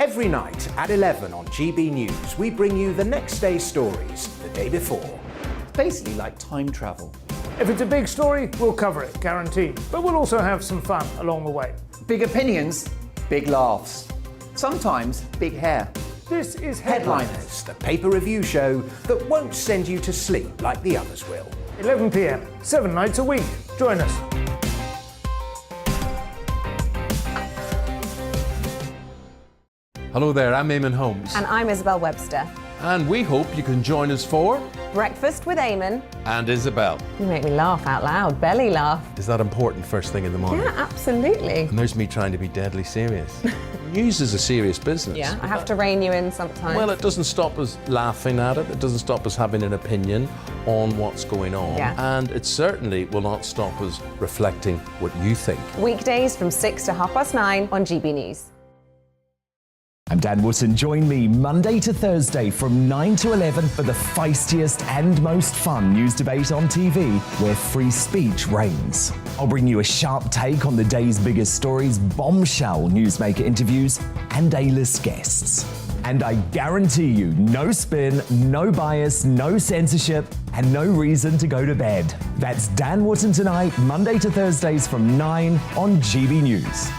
Every night at 11 on GB News, we bring you the next day's stories the day before. It's basically like time travel. If it's a big story, we'll cover it, guaranteed. But we'll also have some fun along the way. Big opinions, big laughs. Sometimes big hair. This is Headliners, the paper review show that won't send you to sleep like the others will. 11 p.m, 7 nights a week. Join us. Hello there, I'm Eamon Holmes. And I'm Isabel Webster. And we hope you can join us for Breakfast with Eamon. And Isabel. You make me laugh out loud, belly laugh. Is that important first thing in the morning? Yeah, absolutely. And there's me trying to be deadly serious. News is a serious business. Yeah, I have to rein you in sometimes. Well, it doesn't stop us laughing at it. It doesn't stop us having an opinion on what's going on. Yeah. And it certainly will not stop us reflecting what you think. Weekdays from 6 to 9:30 on GB News. I'm Dan Wootton. Join me Monday to Thursday from 9 to 11 for the feistiest and most fun news debate on TV, where free speech reigns. I'll bring you a sharp take on the day's biggest stories, bombshell newsmaker interviews, and A-list guests. And I guarantee you, no spin, no bias, no censorship, and no reason to go to bed. That's Dan Wootton Tonight, Monday to Thursdays from 9 on GB News.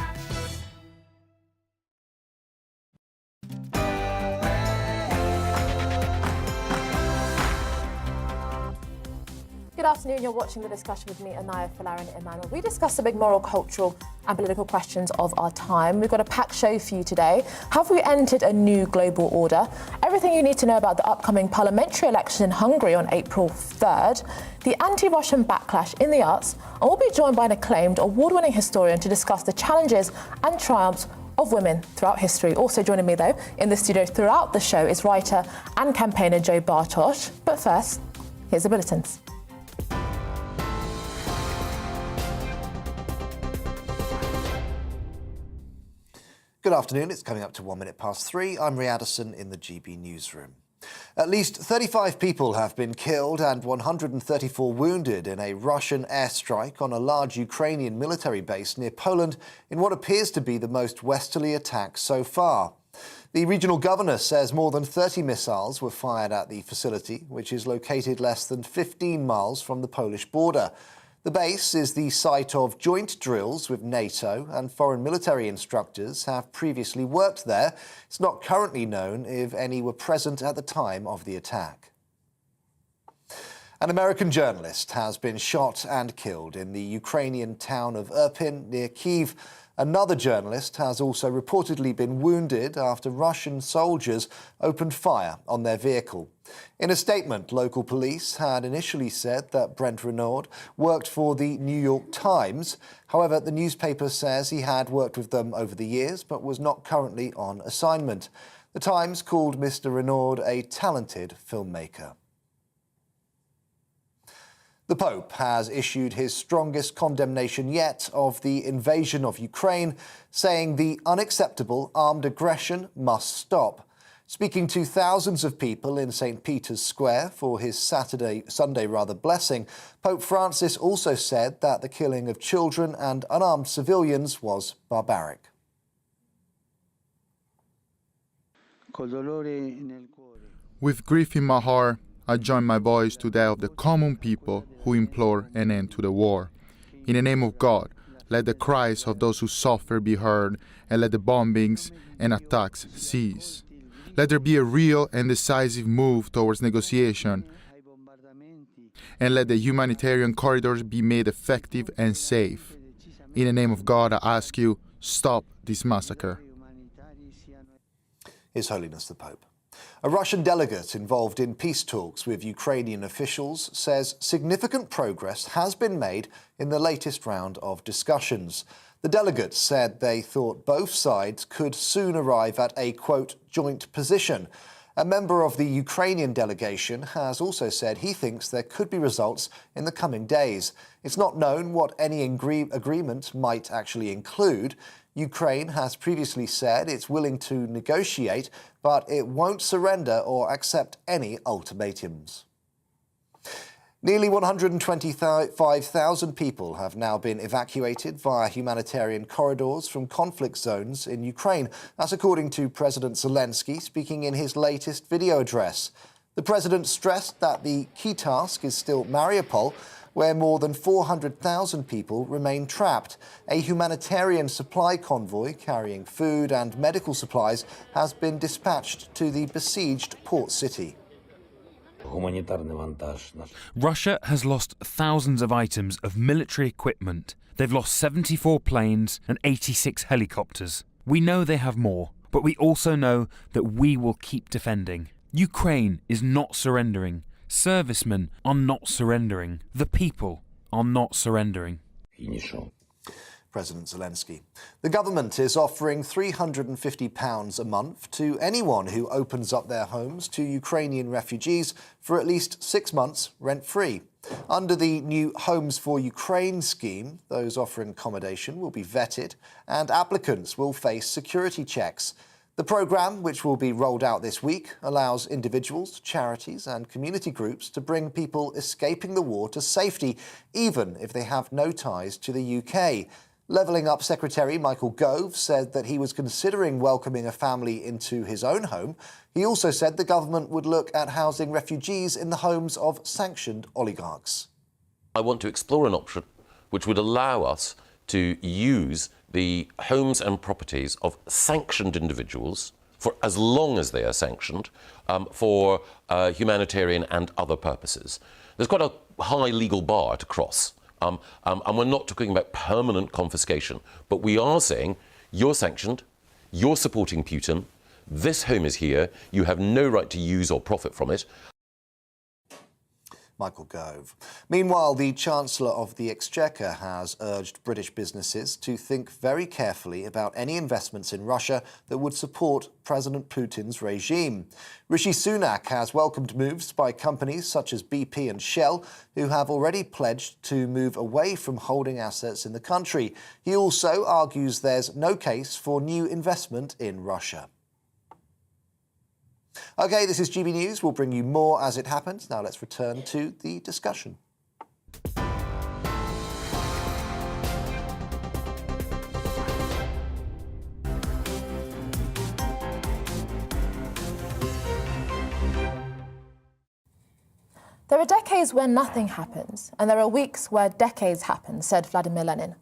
Good afternoon, you're watching The Discussion with me, Inaya Folarin Iman. We discuss the big moral, cultural and political questions of our time. We've got a packed show for you today. Have we entered a new global order? Everything you need to know about the upcoming parliamentary election in Hungary on April 3rd, the anti-Russian backlash in the arts, and we'll be joined by an acclaimed award-winning historian to discuss the challenges and triumphs of women throughout history. Also joining me, though, in the studio throughout the show is writer and campaigner Joe Bartosz. But first, here's the bulletins. Good afternoon, it's coming up to 3:01. I'm Ray Addison in the GB newsroom. At least 35 people have been killed and 134 wounded in a Russian airstrike on a large Ukrainian military base near Poland in what appears to be the most westerly attack so far. The regional governor says more than 30 missiles were fired at the facility, which is located less than 15 miles from the Polish border. The base is the site of joint drills with NATO, and foreign military instructors have previously worked there. It's not currently known if any were present at the time of the attack. An American journalist has been shot and killed in the Ukrainian town of Irpin near Kyiv. Another journalist has also reportedly been wounded after Russian soldiers opened fire on their vehicle. In a statement, local police had initially said that Brent Renaud worked for the New York Times. However, the newspaper says he had worked with them over the years but was not currently on assignment. The Times called Mr. Renaud a talented filmmaker. The Pope has issued his strongest condemnation yet of the invasion of Ukraine, saying the unacceptable armed aggression must stop. Speaking to thousands of people in St. Peter's Square for his Sunday blessing, Pope Francis also said that the killing of children and unarmed civilians was barbaric. With grief in my heart, I join my voice to that of the common people who implore an end to the war. In the name of God, let the cries of those who suffer be heard, and let the bombings and attacks cease. Let there be a real and decisive move towards negotiation, and let the humanitarian corridors be made effective and safe. In the name of God, I ask you, stop this massacre. His Holiness the Pope. A Russian delegate involved in peace talks with Ukrainian officials says significant progress has been made in the latest round of discussions. The delegates said they thought both sides could soon arrive at a, quote, joint position. A member of the Ukrainian delegation has also said he thinks there could be results in the coming days. It's not known what any agreement might actually include. Ukraine has previously said it's willing to negotiate, but it won't surrender or accept any ultimatums. Nearly 125,000 people have now been evacuated via humanitarian corridors from conflict zones in Ukraine. That's according to President Zelensky speaking in his latest video address. The president stressed that the key task is still Mariupol, where more than 400,000 people remain trapped. A humanitarian supply convoy carrying food and medical supplies has been dispatched to the besieged port city. Russia has lost thousands of items of military equipment. They've lost 74 planes and 86 helicopters. We know they have more, but we also know that we will keep defending. Ukraine is not surrendering. Servicemen are not surrendering. The people are not surrendering. President Zelensky. The government is offering £350 a month to anyone who opens up their homes to Ukrainian refugees for at least 6 months rent-free. Under the new Homes for Ukraine scheme, those offering accommodation will be vetted and applicants will face security checks. The programme, which will be rolled out this week, allows individuals, charities and community groups to bring people escaping the war to safety, even if they have no ties to the UK. Levelling Up Secretary Michael Gove said that he was considering welcoming a family into his own home. He also said the government would look at housing refugees in the homes of sanctioned oligarchs. I want to explore an option which would allow us to use the homes and properties of sanctioned individuals for as long as they are sanctioned for humanitarian and other purposes. There's quite a high legal bar to cross. And we're not talking about permanent confiscation, but we are saying you're sanctioned, you're supporting Putin, this home is here, you have no right to use or profit from it. Michael Gove. Meanwhile, the Chancellor of the Exchequer has urged British businesses to think very carefully about any investments in Russia that would support President Putin's regime. Rishi Sunak has welcomed moves by companies such as BP and Shell, who have already pledged to move away from holding assets in the country. He also argues there's no case for new investment in Russia. OK, this is GB News. We'll bring you more as it happens. Now let's return to the discussion. There are decades where nothing happens, and there are weeks where decades happen, said Vladimir Lenin.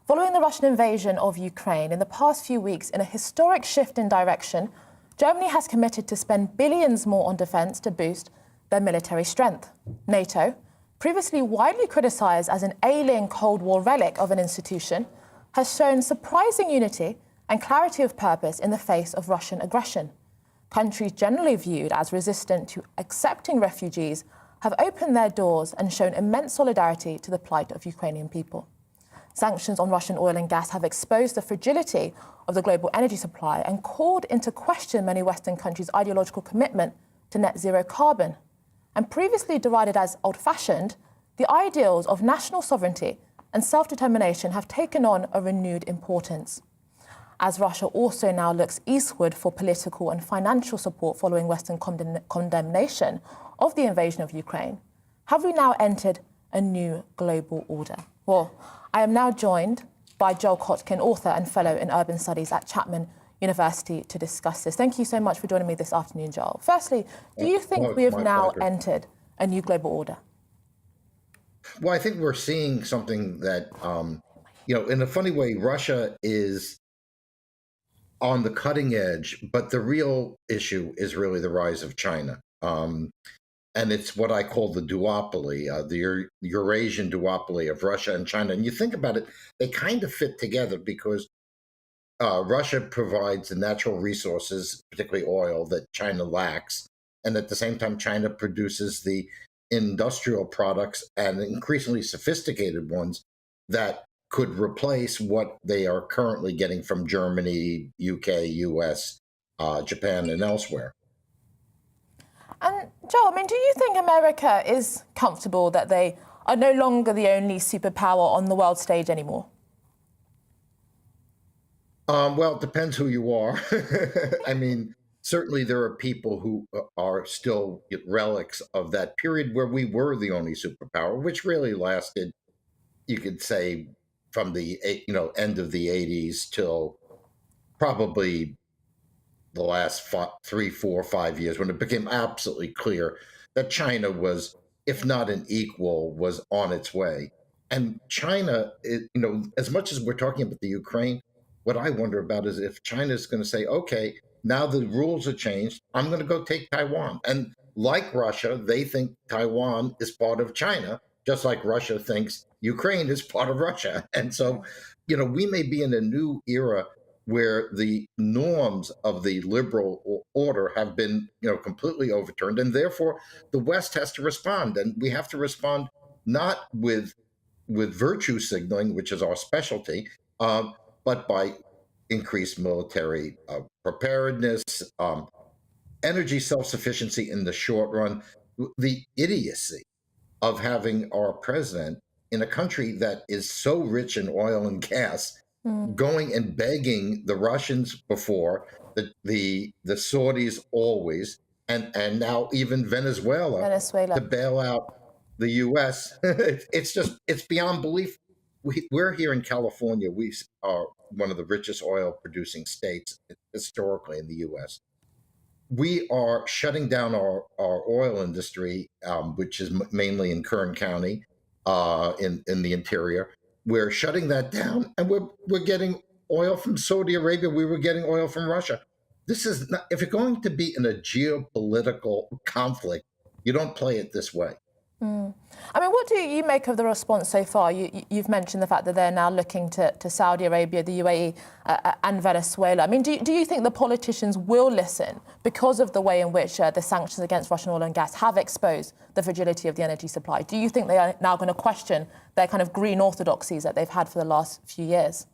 Following the Russian invasion of Ukraine in the past few weeks, in a historic shift in direction, Germany has committed to spend billions more on defence to boost their military strength. NATO, previously widely criticised as an alien Cold War relic of an institution, has shown surprising unity and clarity of purpose in the face of Russian aggression. Countries generally viewed as resistant to accepting refugees have opened their doors and shown immense solidarity to the plight of Ukrainian people. Sanctions on Russian oil and gas have exposed the fragility of the global energy supply and called into question many Western countries' ideological commitment to net zero carbon. And previously derided as old-fashioned, the ideals of national sovereignty and self-determination have taken on a renewed importance. As Russia also now looks eastward for political and financial support following Western condemnation of the invasion of Ukraine, have we now entered a new global order? Well, I am now joined by Joel Kotkin, author and fellow in urban studies at Chapman University, to discuss this. Thank you so much for joining me this afternoon, Joel. Firstly, do you think we have now entered a new global order? Well, I think we're seeing something that, in a funny way, Russia is on the cutting edge, but the real issue is really the rise of China. And it's what I call the duopoly, the Eurasian duopoly of Russia and China. And you think about it, they kind of fit together because Russia provides the natural resources, particularly oil, that China lacks. And at the same time, China produces the industrial products and increasingly sophisticated ones that could replace what they are currently getting from Germany, UK, US, Japan, and elsewhere. And Joel, do you think America is comfortable that they are no longer the only superpower on the world stage anymore? Well, it depends who you are. certainly there are people who are still relics of that period where we were the only superpower, which really lasted, you could say, from the end of the 80s till probably the last 3, 4, 5 years, when it became absolutely clear that China was, if not an equal, was on its way. And China, as much as we're talking about the Ukraine, what I wonder about is if China is going to say, okay, now the rules are changed, I'm going to go take Taiwan. And like Russia, they think Taiwan is part of China, just like Russia thinks Ukraine is part of Russia. And so, we may be in a new era where the norms of the liberal order have been, completely overturned, and therefore the West has to respond, and we have to respond not with virtue signaling, which is our specialty, but by increased military preparedness, energy self-sufficiency in the short run. The idiocy of having our president in a country that is so rich in oil and gas going and begging the Russians before, the Saudis always, and now even Venezuela to bail out the U.S. It's beyond belief. We're here in California. We are one of the richest oil producing states historically in the U.S. We are shutting down our oil industry, which is mainly in Kern County, in the interior. We're shutting that down, and we're getting oil from Saudi Arabia. We were getting oil from Russia. This is not, if you're going to be in a geopolitical conflict, you don't play it this way. I mean, what do you make of the response so far? You've mentioned the fact that they're now looking to Saudi Arabia, the UAE, and Venezuela. I mean, do you think the politicians will listen because of the way in which the sanctions against Russian oil and gas have exposed the fragility of the energy supply? Do you think they are now going to question their kind of green orthodoxies that they've had for the last few years?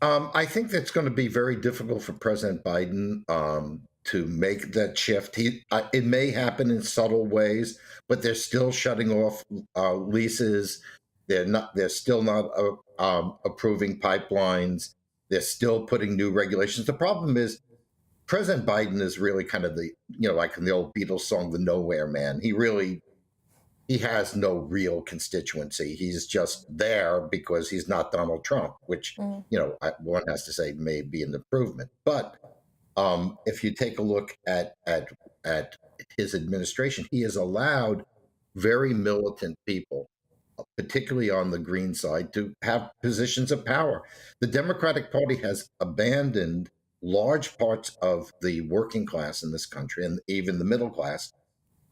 I think that's going to be very difficult for President Biden to make that shift. It may happen in subtle ways, but they're still shutting off leases. They're still not approving pipelines. They're still putting new regulations. The problem is President Biden is really kind of the, like in the old Beatles song, the nowhere man. He has no real constituency. He's just there because he's not Donald Trump, which, one has to say may be an improvement. But if you take a look at his administration, he has allowed very militant people, particularly on the green side, to have positions of power. The Democratic Party has abandoned large parts of the working class in this country, and even the middle class.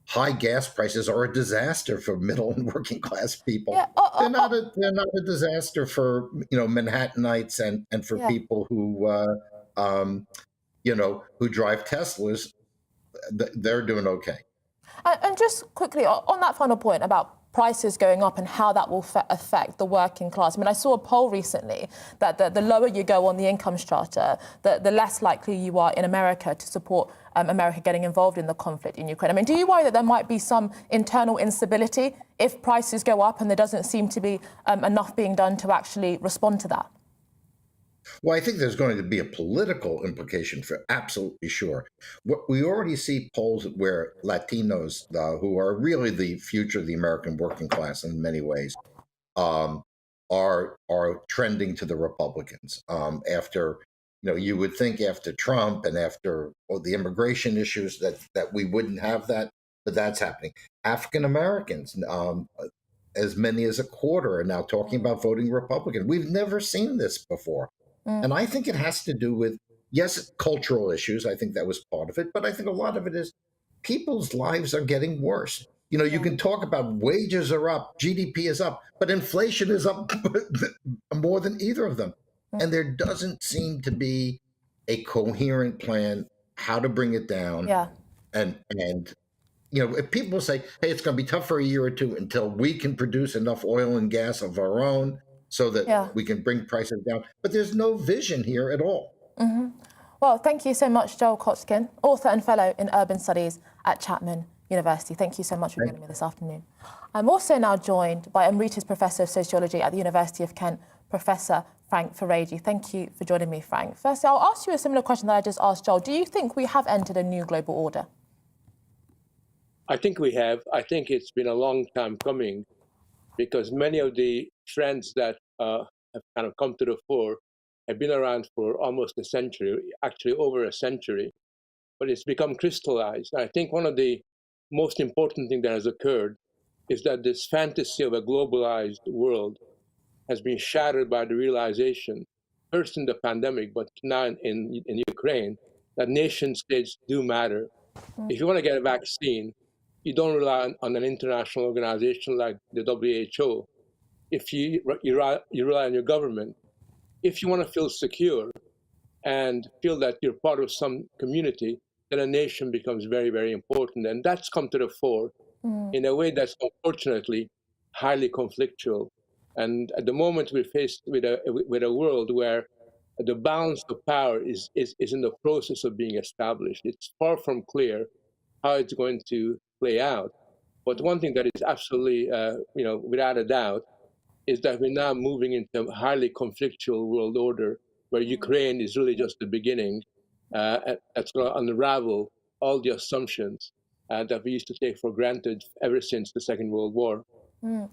High gas prices are a disaster for middle and working class people. Yeah. They're not a disaster for Manhattanites and for people who who drive Teslas. They're doing okay. And just quickly on that final point about prices going up and how that will affect the working class. I mean, I saw a poll recently that the lower you go on the income strata, the less likely you are in America to support America getting involved in the conflict in Ukraine. I mean, do you worry that there might be some internal instability if prices go up and there doesn't seem to be enough being done to actually respond to that? Well, I think there's going to be a political implication for absolutely sure. We already see polls where Latinos, who are really the future of the American working class in many ways, are trending to the Republicans. After, you would think after Trump and after the immigration issues that we wouldn't have that, but that's happening. African Americans, as many as a quarter, are now talking about voting Republican. We've never seen this before. And I think it has to do with, yes, cultural issues. I think that was part of it. But I think a lot of it is people's lives are getting worse. You can talk about wages are up, GDP is up, but inflation is up more than either of them. And there doesn't seem to be a coherent plan how to bring it down. Yeah. And if people say, hey, it's going to be tough for a year or two until we can produce enough oil and gas of our own, so that we can bring prices down. But there's no vision here at all. Mm-hmm. Well, thank you so much, Joel Kochkin, author and fellow in urban studies at Chapman University. Thank you so much for joining me this afternoon. I'm also now joined by Emeritus Professor of Sociology at the University of Kent, Professor Frank Faraji. Thank you for joining me, Frank. Firstly, I'll ask you a similar question that I just asked Joel. Do you think we have entered a new global order? I think we have. I think it's been a long time coming, because many of the trends that have kind of come to the fore have been around for almost a century, actually over a century, but it's become crystallized. I think one of the most important things that has occurred is that this fantasy of a globalized world has been shattered by the realization, first in the pandemic, but now in Ukraine, that nation states do matter. If you want to get a vaccine, you don't rely on an international organization like the WHO. If you rely on your government. If you want to feel secure and feel that you're part of some community, then a nation becomes very, very important. And that's come to the fore in a way that's unfortunately highly conflictual. And at the moment, we're faced with a world where the balance of power is in the process of being established. It's far from clear how it's going to play out. But one thing that is absolutely, without a doubt, is that we're now moving into a highly conflictual world order where Ukraine is really just the beginning. That's going to unravel all the assumptions that we used to take for granted ever since the Second World War. On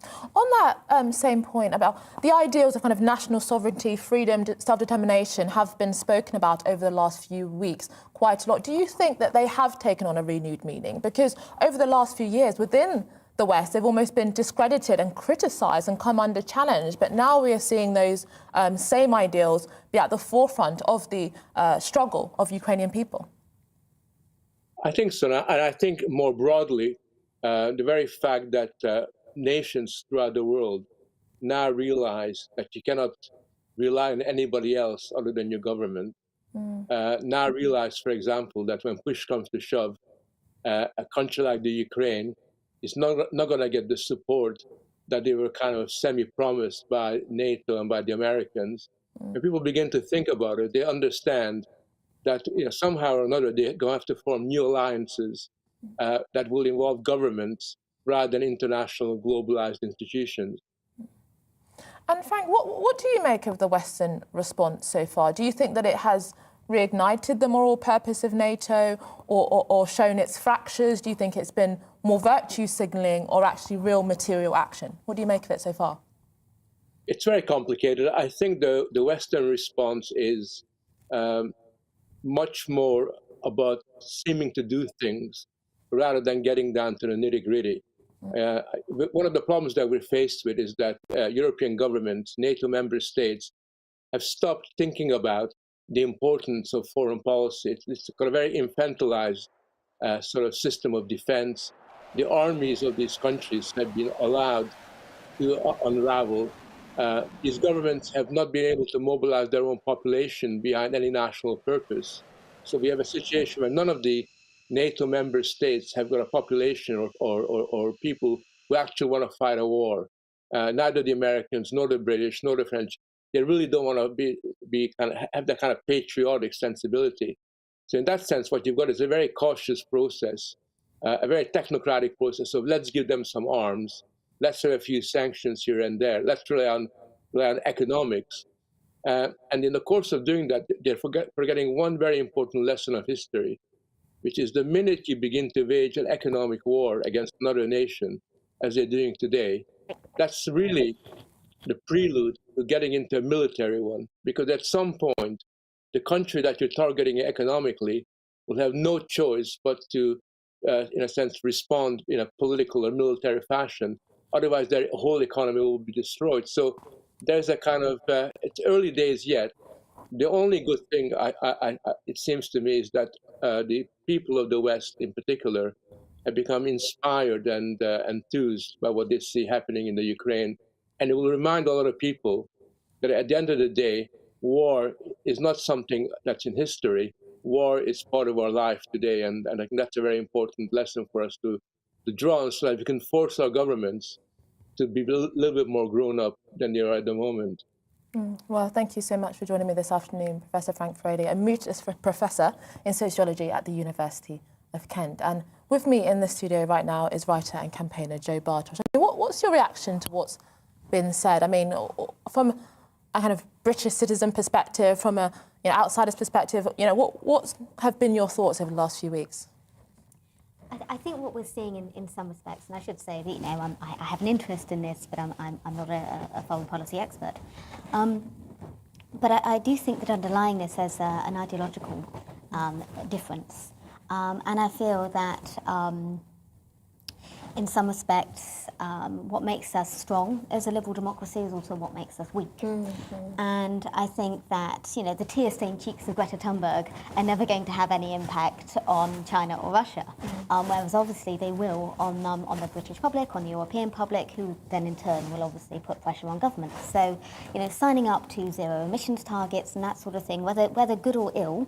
that same point about the ideals of kind of national sovereignty, freedom, self-determination have been spoken about over the last few weeks quite a lot. Do you think that they have taken on a renewed meaning? Because over the last few years within the West, they've almost been discredited and criticised and come under challenge. But now we are seeing those same ideals be at the forefront of the struggle of Ukrainian people. I think so. And I think more broadly, the very fact that nations throughout the world now realize that you cannot rely on anybody else other than your government. Now realize, for example, that when push comes to shove, a country like the Ukraine is not going to get the support that they were kind of semi-promised by NATO and by the Americans. When people begin to think about it, they understand that somehow or another they're going to have to form new alliances that will involve governments rather than international globalized institutions. And Frank, what do you make of the Western response so far? Do you think that it has reignited the moral purpose of NATO or shown its fractures? Do you think it's been more virtue signalling or actually real material action? What do you make of it so far? It's very complicated. I think the Western response is much more about seeming to do things rather than getting down to the nitty-gritty. One of the problems that we're faced with is that European governments, NATO member states, have stopped thinking about the importance of foreign policy. It's got a very infantilized sort of system of defense. The armies of these countries have been allowed to unravel. These governments have not been able to mobilize their own population behind any national purpose. So we have a situation where none of the NATO member states have got a population or people who actually want to fight a war. Neither the Americans, nor the British, nor the French. They really don't want to have that kind of patriotic sensibility. So in that sense, what you've got is a very cautious process, a very technocratic process of let's give them some arms, let's have a few sanctions here and there, let's rely on economics. And in the course of doing that, they're forgetting one very important lesson of history, which is the minute you begin to wage an economic war against another nation, as they're doing today, that's really the prelude to getting into a military one. Because at some point, the country that you're targeting economically will have no choice but to, in a sense, respond in a political or military fashion. Otherwise, their whole economy will be destroyed. So there's a kind of, it's early days yet. The only good thing, it seems to me, is that the people of the West in particular have become inspired and enthused by what they see happening in the Ukraine. And it will remind a lot of people that at the end of the day, war is not something that's in history. War is part of our life today. And I think that's a very important lesson for us to draw on so that we can force our governments to be a little bit more grown up than they are at the moment. Well, thank you so much for joining me this afternoon, Professor Frank Faraji, Emeritus Professor in Sociology at the University of Kent. And with me in the studio right now is writer and campaigner Joe Bartosh. What's your reaction to what's been said? I mean, from a kind of British citizen perspective, from a outsider's perspective, what have been your thoughts over the last few weeks? I think what we're seeing in some respects, and I should say that I have an interest in this, but I'm not a foreign policy expert. But I do think that underlying this is an ideological difference, and I feel that in some respects, what makes us strong as a liberal democracy is also what makes us weak. Mm-hmm. And I think that the tear-stained cheeks of Greta Thunberg are never going to have any impact on China or Russia, whereas obviously they will on the British public, on the European public, who then in turn will obviously put pressure on governments. So signing up to zero emissions targets and that sort of thing, whether good or ill,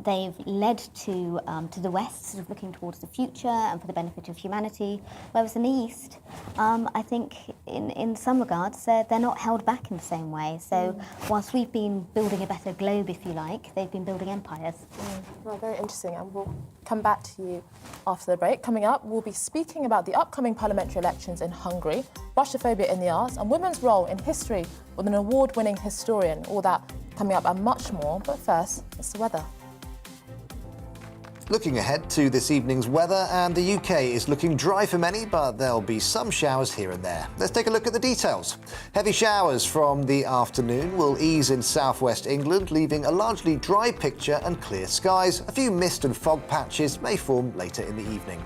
they've led to the West sort of looking towards the future and for the benefit of humanity, whereas in the East, I think in some regards they're not held back in the same way. So whilst we've been building a better globe, if you like, they've been building empires. Well, very interesting, and we'll come back to you after the break. Coming up, we'll be speaking about the upcoming parliamentary elections in Hungary, Russophobia in the arts, and women's role in history with an award-winning historian. All that coming up and much more, but first, it's the weather. Looking ahead to this evening's weather, and the UK is looking dry for many, but there'll be some showers here and there. Let's take a look at the details. Heavy showers from the afternoon will ease in southwest England, leaving a largely dry picture and clear skies. A few mist and fog patches may form later in the evening.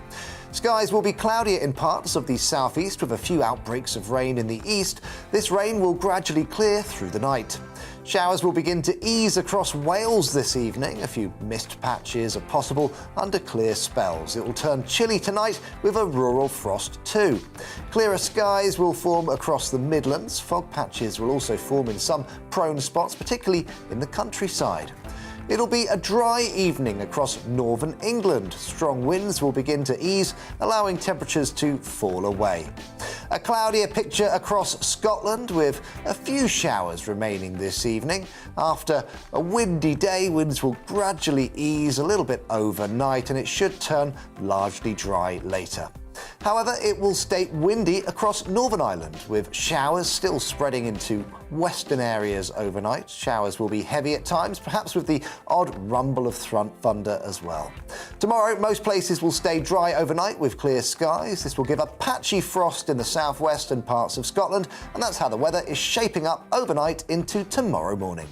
Skies will be cloudier in parts of the southeast with a few outbreaks of rain in the east. This rain will gradually clear through the night. Showers will begin to ease across Wales this evening. A few mist patches are possible under clear spells. It will turn chilly tonight with a rural frost too. Clearer skies will form across the Midlands. Fog patches will also form in some prone spots, particularly in the countryside. It'll be a dry evening across northern England. Strong winds will begin to ease, allowing temperatures to fall away. A cloudier picture across Scotland with a few showers remaining this evening. After a windy day, winds will gradually ease a little bit overnight and it should turn largely dry later. However, it will stay windy across Northern Ireland, with showers still spreading into western areas overnight. Showers will be heavy at times, perhaps with the odd rumble of thunder as well. Tomorrow, most places will stay dry overnight with clear skies. This will give a patchy frost in the southwest and parts of Scotland, and that's how the weather is shaping up overnight into tomorrow morning.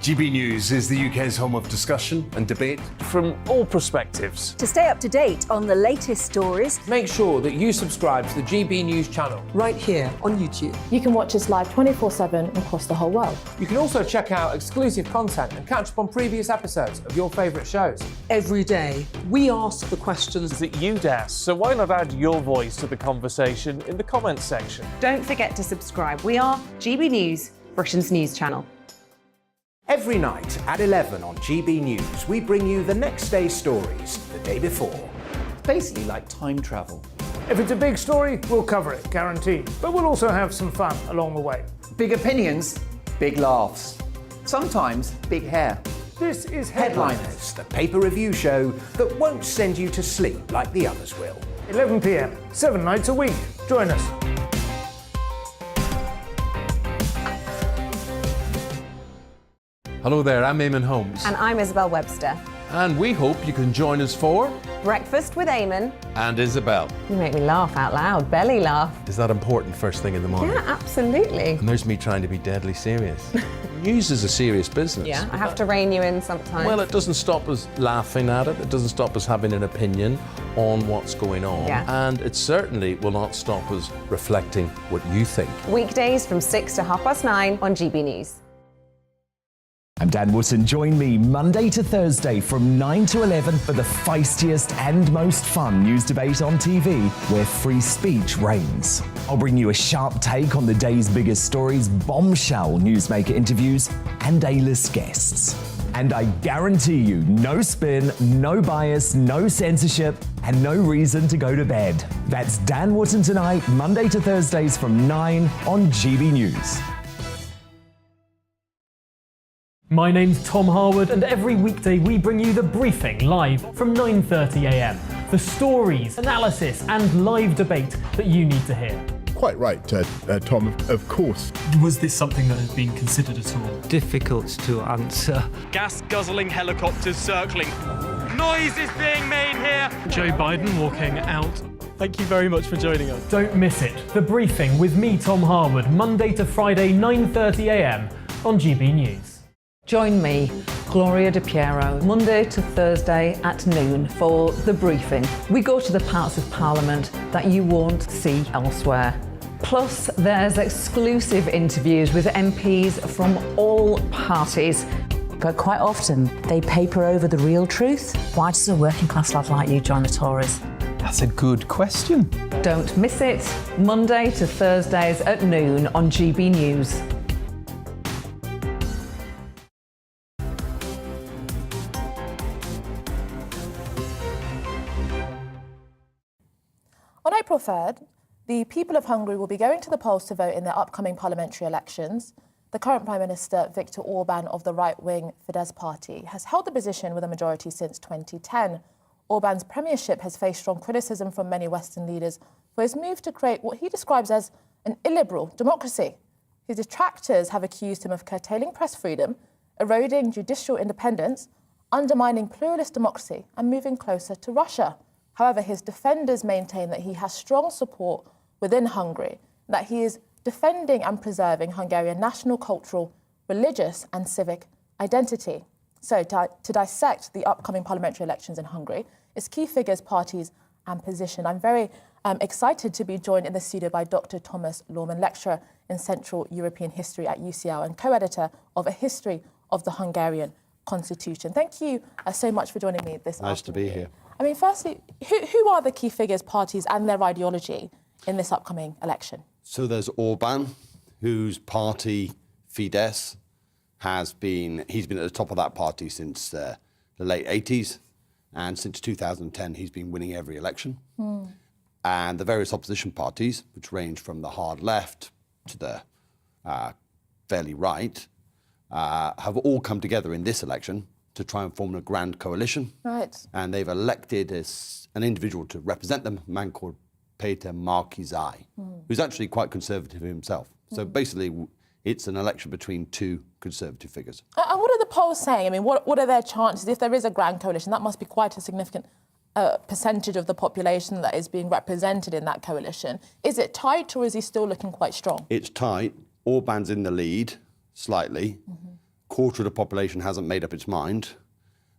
GB News is the UK's home of discussion and debate from all perspectives. To stay up to date on the latest stories, make sure that you subscribe to the GB News channel right here on YouTube. You can watch us live 24/7 across the whole world. You can also check out exclusive content and catch up on previous episodes of your favourite shows. Every day, we ask the questions that you'd ask, so why not add your voice to the conversation in the comments section? Don't forget to subscribe. We are GB News, Britain's news channel. Every night at 11 on GB News, we bring you the next day's stories the day before. It's basically like time travel. If it's a big story, we'll cover it, guaranteed. But we'll also have some fun along the way. Big opinions, big laughs. Sometimes big hair. This is Headliners, the paper review show that won't send you to sleep like the others will. 11 p.m, 7 nights a week. Join us. Hello there, I'm Eamon Holmes. And I'm Isabel Webster. And we hope you can join us for Breakfast with Eamon and Isabel. You make me laugh out loud, belly laugh. Is that important first thing in the morning? Yeah, absolutely. And there's me trying to be deadly serious. News is a serious business. Yeah, I have to rein you in sometimes. Well, it doesn't stop us laughing at it. It doesn't stop us having an opinion on what's going on. Yeah. And it certainly will not stop us reflecting what you think. Weekdays from 6 to 9:30 on GB News. I'm Dan Wootton. Join me Monday to Thursday from 9 to 11 for the feistiest and most fun news debate on TV, where free speech reigns. I'll bring you a sharp take on the day's biggest stories, bombshell newsmaker interviews, and A-list guests. And I guarantee you, no spin, no bias, no censorship, and no reason to go to bed. That's Dan Wootton Tonight, Monday to Thursdays from 9 on GB News. My name's Tom Harwood, and every weekday we bring you The Briefing live from 9:30 a.m. The stories, analysis and live debate that you need to hear. Quite right, Tom, of course. Was this something that had been considered at all? Difficult to answer. Gas-guzzling helicopters circling. Noise is being made here. Joe Biden walking out. Thank you very much for joining us. Don't miss it. The Briefing with me, Tom Harwood, Monday to Friday, 9:30 a.m. on GB News. Join me, Gloria De Piero, Monday to Thursday at noon for The Briefing. We go to the parts of Parliament that you won't see elsewhere. Plus, there's exclusive interviews with MPs from all parties. But quite often, they paper over the real truth. Why does a working class lad like you join the Tories? That's a good question. Don't miss it, Monday to Thursdays at noon on GB News. On April 3rd, the people of Hungary will be going to the polls to vote in their upcoming parliamentary elections. The current Prime Minister, Viktor Orban of the right-wing Fidesz party, has held the position with a majority since 2010. Orban's premiership has faced strong criticism from many Western leaders for his move to create what he describes as an illiberal democracy. His detractors have accused him of curtailing press freedom, eroding judicial independence, undermining pluralist democracy and moving closer to Russia. However, his defenders maintain that he has strong support within Hungary, that he is defending and preserving Hungarian national, cultural, religious and civic identity. So to dissect the upcoming parliamentary elections in Hungary, its key figures, parties and position, I'm very excited to be joined in the studio by Dr. Thomas Lorman, lecturer in Central European History at UCL and co-editor of A History of the Hungarian Constitution. Thank you so much for joining me this afternoon. Nice to be here. I mean, firstly, who are the key figures, parties and their ideology in this upcoming election? So there's Orban, whose party, Fidesz, he's been at the top of that party since the late 80s. And since 2010, he's been winning every election. And the various opposition parties, which range from the hard left to the fairly right, have all come together in this election to try and form a grand coalition. Right. And they've elected an individual to represent them, a man called Peter Márki-Zay, who's actually quite conservative himself. So basically, it's an election between two conservative figures. And what are the polls saying? I mean, what are their chances? If there is a grand coalition, that must be quite a significant percentage of the population that is being represented in that coalition. Is it tight or is he still looking quite strong? It's tight. Orban's in the lead, slightly. Quarter of the population hasn't made up its mind.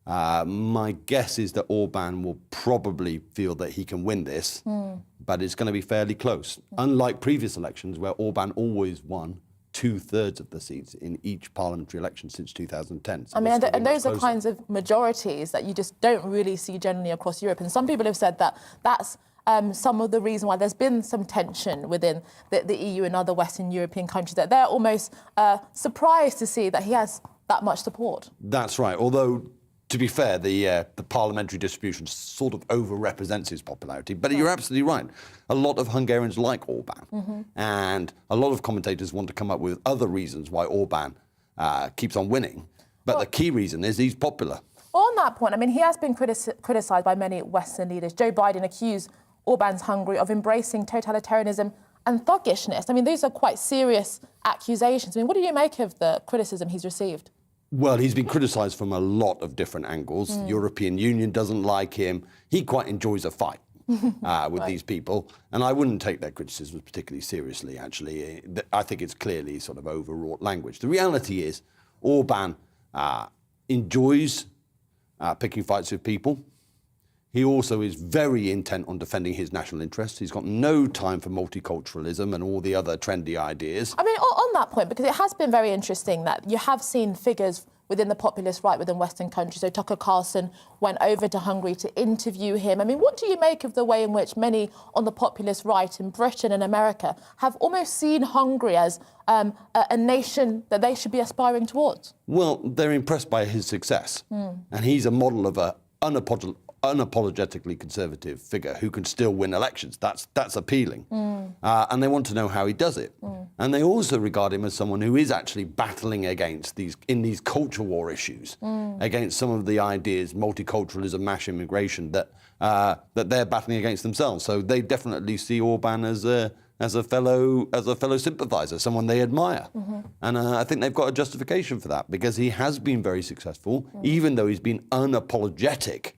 My guess is that Orban will probably feel that he can win this, but it's going to be fairly close. Unlike previous elections where Orban always won 2/3 of the seats in each parliamentary election since 2010. So I mean, and those are kinds of majorities that you just don't really see generally across Europe. And some people have said that that's some of the reason why there's been some tension within the EU and other Western European countries, that they're almost surprised to see that he has that much support. That's right. Although, to be fair, the parliamentary distribution sort of over-represents his popularity. But you're absolutely right. A lot of Hungarians like Orban. And a lot of commentators want to come up with other reasons why Orban keeps on winning. But the key reason is he's popular. On that point, I mean, he has been criticised by many Western leaders. Joe Biden accused Orban's Hungary of embracing totalitarianism and thuggishness. I mean, these are quite serious accusations. I mean, what do you make of the criticism he's received? Well, he's been criticised from a lot of different angles. The European Union doesn't like him. He quite enjoys a fight with these people. And I wouldn't take their criticisms particularly seriously, actually. I think it's clearly sort of overwrought language. The reality is Orban enjoys picking fights with people. He also is very intent on defending his national interests. He's got no time for multiculturalism and all the other trendy ideas. I mean, on that point, because it has been very interesting that you have seen figures within the populist right within Western countries. So Tucker Carlson went over to Hungary to interview him. I mean, what do you make of the way in which many on the populist right in Britain and America have almost seen Hungary as a nation that they should be aspiring towards? Well, they're impressed by his success. And he's a model of an unapologetically conservative figure who can still win elections. That's appealing. And they want to know how he does it. And they also regard him as someone who is actually battling against these culture war issues, against some of the ideas, multiculturalism, mass immigration, that they're battling against themselves. So they definitely see Orban as a fellow sympathiser, someone they admire. And I think they've got a justification for that, because he has been very successful, even though he's been unapologetic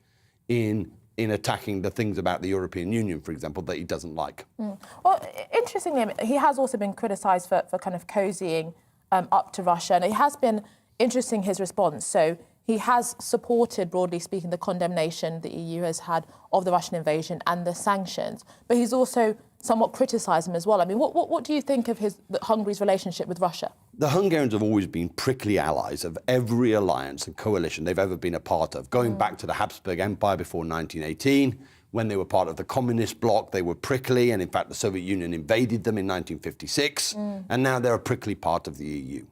in attacking the things about the European Union, for example, that he doesn't like. Well, interestingly, he has also been criticised for kind of cozying up to Russia, and it has been interesting, his response. So he has supported, broadly speaking, the condemnation the EU has had of the Russian invasion and the sanctions, but he's also somewhat criticised them as well. I mean, what do you think of Hungary's relationship with Russia? The Hungarians have always been prickly allies of every alliance and coalition they've ever been a part of. Going back to the Habsburg Empire before 1918, when they were part of the communist bloc, they were prickly, and in fact the Soviet Union invaded them in 1956, and now they're a prickly part of the EU.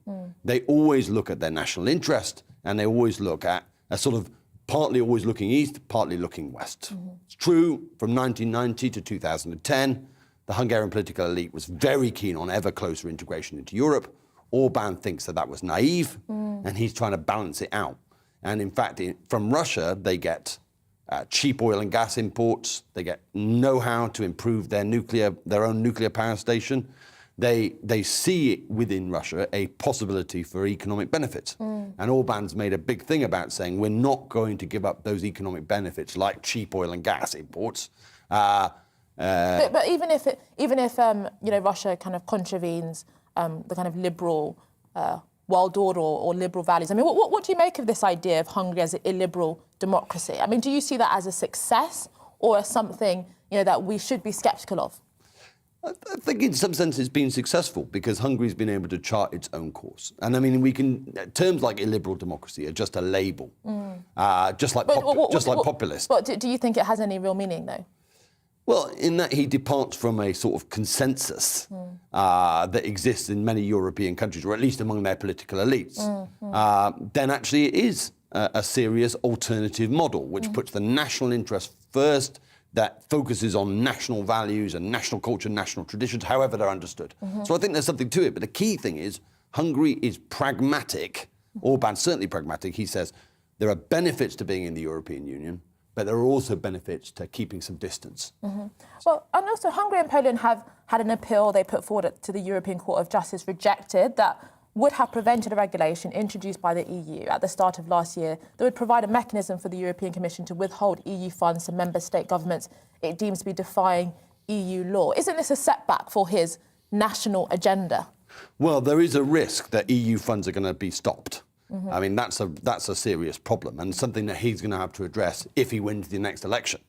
They always look at their national interest, and they always look at a sort of partly always looking east, partly looking west. It's true, from 1990 to 2010, the Hungarian political elite was very keen on ever closer integration into Europe. Orban thinks that was naive, and he's trying to balance it out. And in fact, from Russia, they get cheap oil and gas imports. They get know-how to improve their own nuclear power station. They see it within Russia a possibility for economic benefits. And Orban's made a big thing about saying we're not going to give up those economic benefits like cheap oil and gas imports. But even if Russia kind of contravenes the kind of liberal world order or liberal values, I mean, what do you make of this idea of Hungary as an illiberal democracy? I mean, do you see that as a success or as something that we should be sceptical of? I think in some sense it's been successful because Hungary's been able to chart its own course. And I mean, terms like illiberal democracy are just a label, just like populist. But do you think it has any real meaning, though? Well, in that he departs from a sort of consensus that exists in many European countries, or at least among their political elites, then actually it is a serious alternative model, which puts the national interest first, that focuses on national values and national culture, national traditions, however they're understood. So I think there's something to it. But the key thing is Hungary is pragmatic. Orban's certainly pragmatic. He says there are benefits to being in the European Union, but there are also benefits to keeping some distance. Well, and also Hungary and Poland have had an appeal they put forward to the European Court of Justice rejected that would have prevented a regulation introduced by the EU at the start of last year that would provide a mechanism for the European Commission to withhold EU funds to member state governments it deems to be defying EU law. Isn't this a setback for his national agenda? Well, there is a risk that EU funds are going to be stopped. I mean, that's a serious problem and something that he's going to have to address if he wins the next election.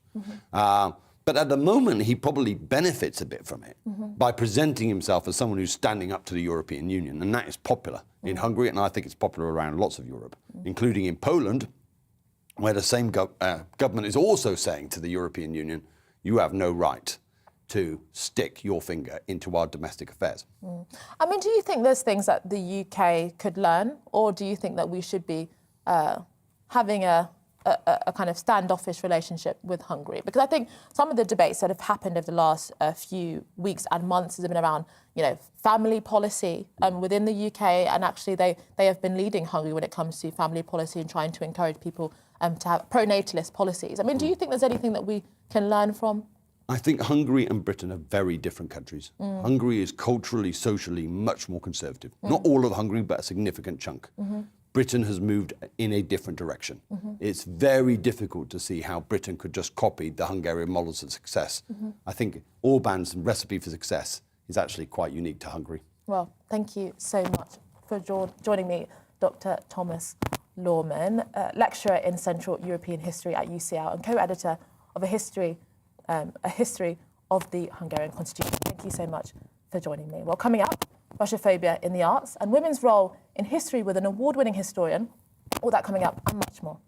But at the moment, he probably benefits a bit from it by presenting himself as someone who's standing up to the European Union. And that is popular in Hungary, and I think it's popular around lots of Europe, including in Poland, where the same government is also saying to the European Union, you have no right to stick your finger into our domestic affairs. I mean, do you think there's things that the UK could learn, or do you think that we should be having a kind of standoffish relationship with Hungary? Because I think some of the debates that have happened over the last few weeks and months has been around, family policy within the UK, and actually they have been leading Hungary when it comes to family policy and trying to encourage people to have pro-natalist policies. I mean, do you think there's anything that we can learn from? I think Hungary and Britain are very different countries. Hungary is culturally, socially much more conservative. Not all of Hungary, but a significant chunk. Britain has moved in a different direction. It's very difficult to see how Britain could just copy the Hungarian models of success. I think Orban's recipe for success is actually quite unique to Hungary. Well, thank you so much for joining me, Dr. Thomas Lorman, lecturer in Central European History at UCL and co-editor of a history of the Hungarian Constitution. Thank you so much for joining me. Well, coming up, Russophobia in the arts and women's role in history with an award-winning historian. All that coming up and much more.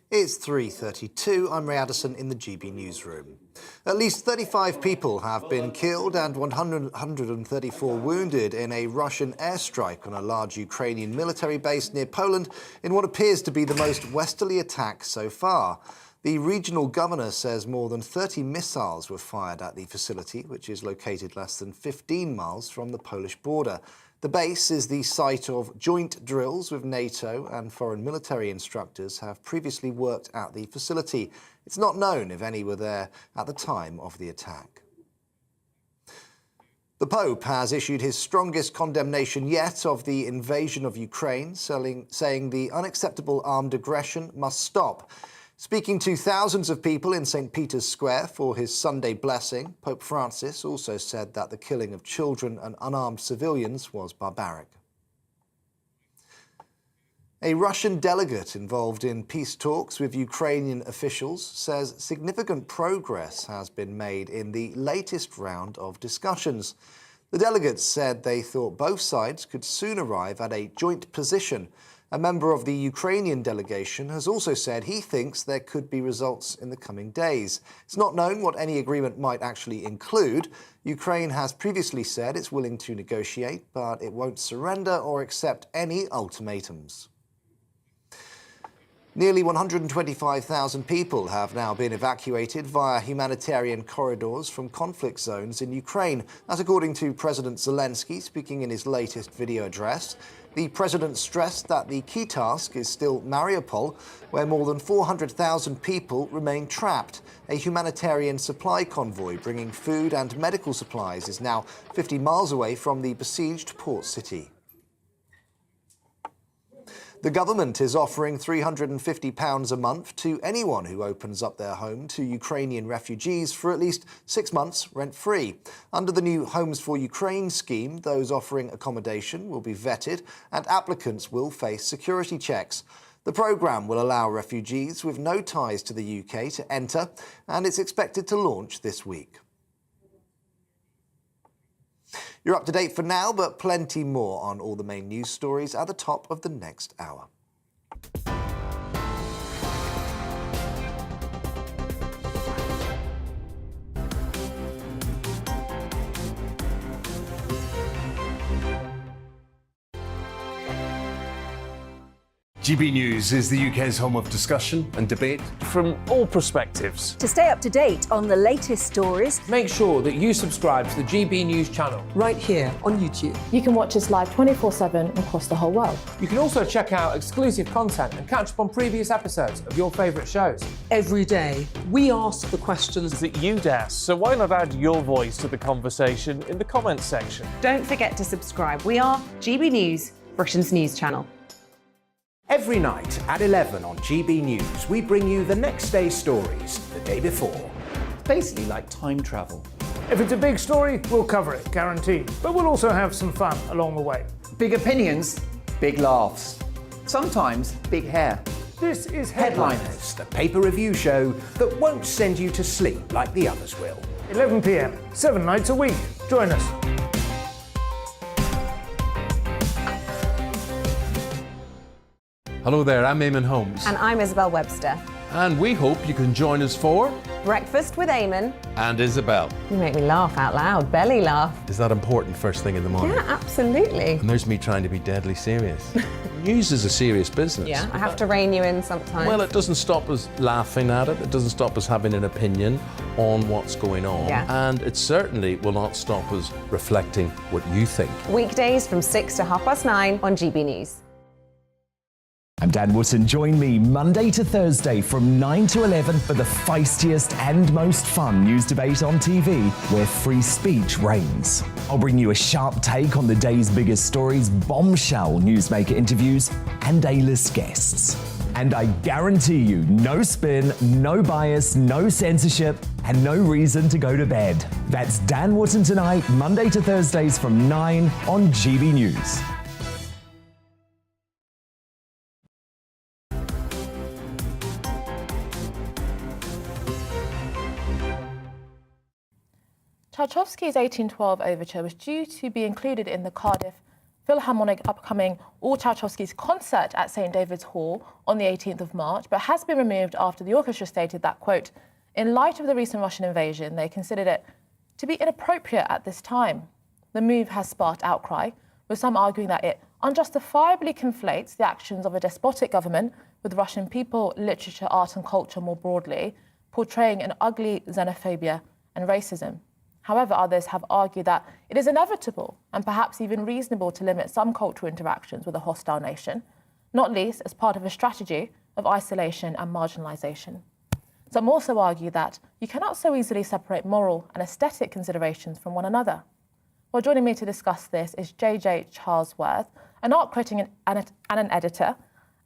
It's 3:32. I'm Ray Addison in the GB newsroom. At least 35 people have been killed and 134 wounded in a Russian airstrike on a large Ukrainian military base near Poland in what appears to be the most westerly attack so far. The regional governor says more than 30 missiles were fired at the facility, which is located less than 15 miles from the Polish border. The base is the site of joint drills with NATO, and foreign military instructors have previously worked at the facility. It's not known if any were there at the time of the attack. The Pope has issued his strongest condemnation yet of the invasion of Ukraine, saying the unacceptable armed aggression must stop. Speaking to thousands of people in St. Peter's Square for his Sunday blessing, Pope Francis also said that the killing of children and unarmed civilians was barbaric. A Russian delegate involved in peace talks with Ukrainian officials says significant progress has been made in the latest round of discussions. The delegates said they thought both sides could soon arrive at a joint position. A member of the Ukrainian delegation has also said he thinks there could be results in the coming days. It's not known what any agreement might actually include. Ukraine has previously said it's willing to negotiate, but it won't surrender or accept any ultimatums. Nearly 125,000 people have now been evacuated via humanitarian corridors from conflict zones in Ukraine. That's according to President Zelensky speaking in his latest video address. The president stressed that the key task is still Mariupol, where more than 400,000 people remain trapped. A humanitarian supply convoy bringing food and medical supplies is now 50 miles away from the besieged port city. The government is offering £350 a month to anyone who opens up their home to Ukrainian refugees for at least 6 months rent-free. Under the new Homes for Ukraine scheme, those offering accommodation will be vetted and applicants will face security checks. The programme will allow refugees with no ties to the UK to enter, and it's expected to launch this week. You're up to date for now, but plenty more on all the main news stories at the top of the next hour. GB News is the UK's home of discussion and debate. From all perspectives. To stay up to date on the latest stories, make sure that you subscribe to the GB News channel. Right here on YouTube. You can watch us live 24/7 across the whole world. You can also check out exclusive content and catch up on previous episodes of your favourite shows. Every day, we ask the questions that you'd ask, so why not add your voice to the conversation in the comments section? Don't forget to subscribe. We are GB News, Britain's news channel. Every night at 11 on GB News, we bring you the next day's stories the day before. It's basically like time travel. If it's a big story, we'll cover it, guaranteed. But we'll also have some fun along the way. Big opinions, big laughs. Sometimes big hair. This is Headliners, the paper review show that won't send you to sleep like the others will. 11 p.m, 7 nights a week. Join us. Hello there, I'm Eamon Holmes. And I'm Isabel Webster. And we hope you can join us for Breakfast with Eamon. And Isabel. You make me laugh out loud, belly laugh. Is that important first thing in the morning? Yeah, absolutely. And there's me trying to be deadly serious. News is a serious business. Yeah, I have to rein you in sometimes. Well, it doesn't stop us laughing at it. It doesn't stop us having an opinion on what's going on. Yeah. And it certainly will not stop us reflecting what you think. Weekdays from 6 to 9:30 on GB News. I'm Dan Wootton. Join me Monday to Thursday from 9 to 11 for the feistiest and most fun news debate on TV, where free speech reigns. I'll bring you a sharp take on the day's biggest stories, bombshell newsmaker interviews, and A-list guests. And I guarantee you, no spin, no bias, no censorship, and no reason to go to bed. That's Dan Wootton Tonight, Monday to Thursdays from 9 on GB News. Tchaikovsky's 1812 Overture was due to be included in the Cardiff Philharmonic upcoming All Tchaikovsky's concert at St David's Hall on the 18th of March, but has been removed after the orchestra stated that, quote, in light of the recent Russian invasion, they considered it to be inappropriate at this time. The move has sparked outcry, with some arguing that it unjustifiably conflates the actions of a despotic government with Russian people, literature, art and culture more broadly, portraying an ugly xenophobia and racism. However, others have argued that it is inevitable and perhaps even reasonable to limit some cultural interactions with a hostile nation, not least as part of a strategy of isolation and marginalisation. Some also argue that you cannot so easily separate moral and aesthetic considerations from one another. Well, joining me to discuss this is JJ Charlesworth, an art critic and an editor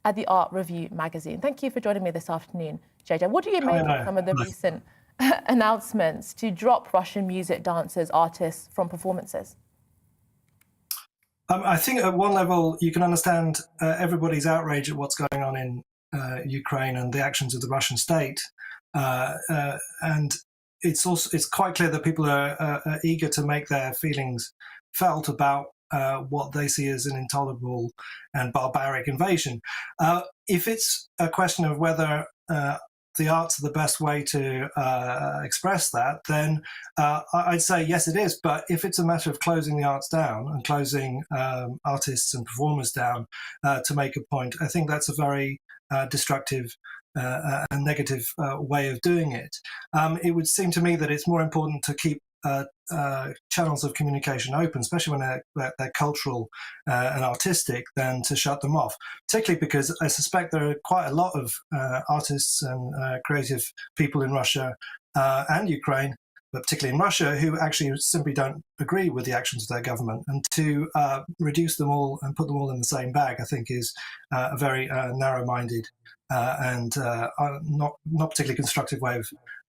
at the Art Review magazine. Thank you for joining me this afternoon, JJ. What do you make of some of the recent announcements to drop Russian music, dancers, artists from performances? I think at one level you can understand everybody's outrage at what's going on in Ukraine and the actions of the Russian state, and it's quite clear that people are eager to make their feelings felt about what they see as an intolerable and barbaric invasion. If it's a question of whether the arts are the best way to express that, then I'd say yes, it is. But if it's a matter of closing the arts down and closing artists and performers down to make a point, I think that's a very destructive and negative way of doing it. It would seem to me that it's more important to keep channels of communication open, especially when they're cultural and artistic, than to shut them off. Particularly because I suspect there are quite a lot of artists and creative people in Russia and Ukraine, but particularly in Russia, who actually simply don't agree with the actions of their government. And to reduce them all and put them all in the same bag, I think is a very narrow-minded and not particularly constructive way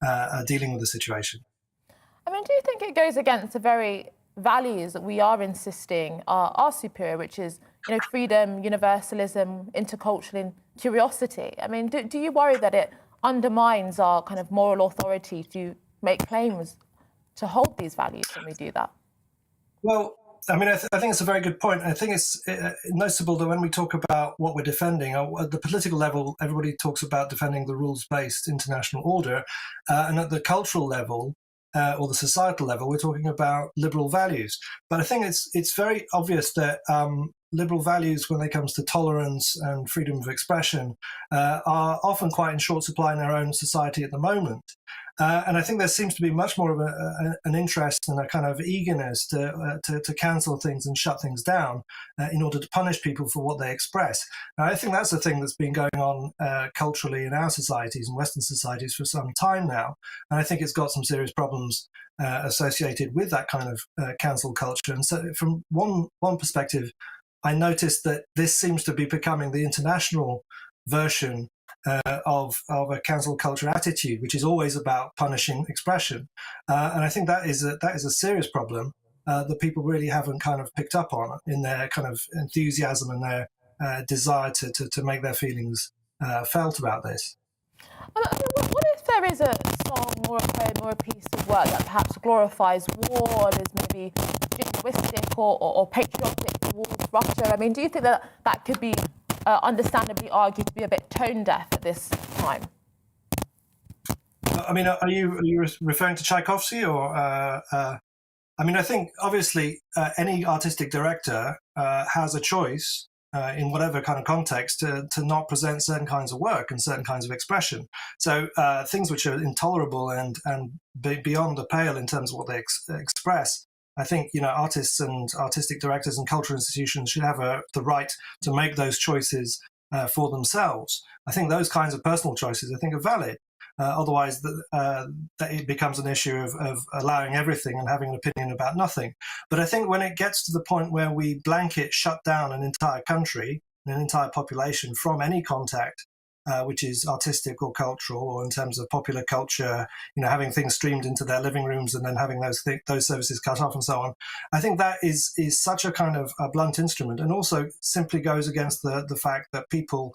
of dealing with the situation. I mean, do you think it goes against the very values that we are insisting are superior, which is, freedom, universalism, intercultural curiosity? I mean, do you worry that it undermines our kind of moral authority to make claims to hold these values when we do that? Well, I mean, I think it's a very good point. I think it's noticeable that when we talk about what we're defending, at the political level, everybody talks about defending the rules-based international order, and at the cultural level, or the societal level, we're talking about liberal values. But I think it's very obvious that liberal values, when it comes to tolerance and freedom of expression, are often quite in short supply in our own society at the moment. And I think there seems to be much more of an interest and a kind of eagerness to cancel things and shut things down in order to punish people for what they express. Now, I think that's the thing that's been going on culturally in our societies and Western societies for some time now. And I think it's got some serious problems associated with that kind of cancel culture. And so from one perspective, I noticed that this seems to be becoming the international version of a cancel culture attitude, which is always about punishing expression, and I think that is a serious problem that people really haven't kind of picked up on in their kind of enthusiasm and their desire to make their feelings felt about this. What if there is a song or a poem or a piece of work that perhaps glorifies war and is maybe jingoistic or patriotic towards Russia? I mean, do you think that could be understandably argued to be a bit tone deaf at this time? I mean, are you referring to Tchaikovsky or? I mean, I think obviously any artistic director has a choice in whatever kind of context to not present certain kinds of work and certain kinds of expression. So things which are intolerable and beyond the pale in terms of what they express, I think artists and artistic directors and cultural institutions should have the right to make those choices for themselves. I think those kinds of personal choices, I think, are valid. Otherwise, that it becomes an issue of allowing everything and having an opinion about nothing. But I think when it gets to the point where we blanket shut down an entire country, an entire population from any contact, which is artistic or cultural, or in terms of popular culture, having things streamed into their living rooms and then having those services cut off and so on. I think that is such a kind of a blunt instrument, and also simply goes against the fact that people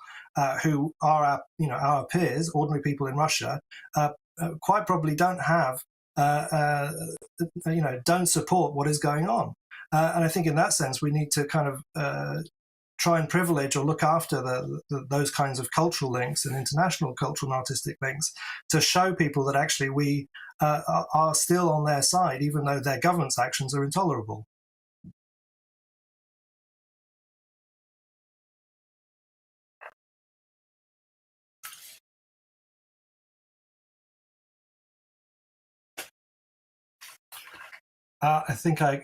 who are our peers, ordinary people in Russia, quite probably don't have don't support what is going on. And I think in that sense we need to kind of try and privilege or look after those kinds of cultural links and international cultural and artistic links to show people that actually we are still on their side, even though their government's actions are intolerable. I think I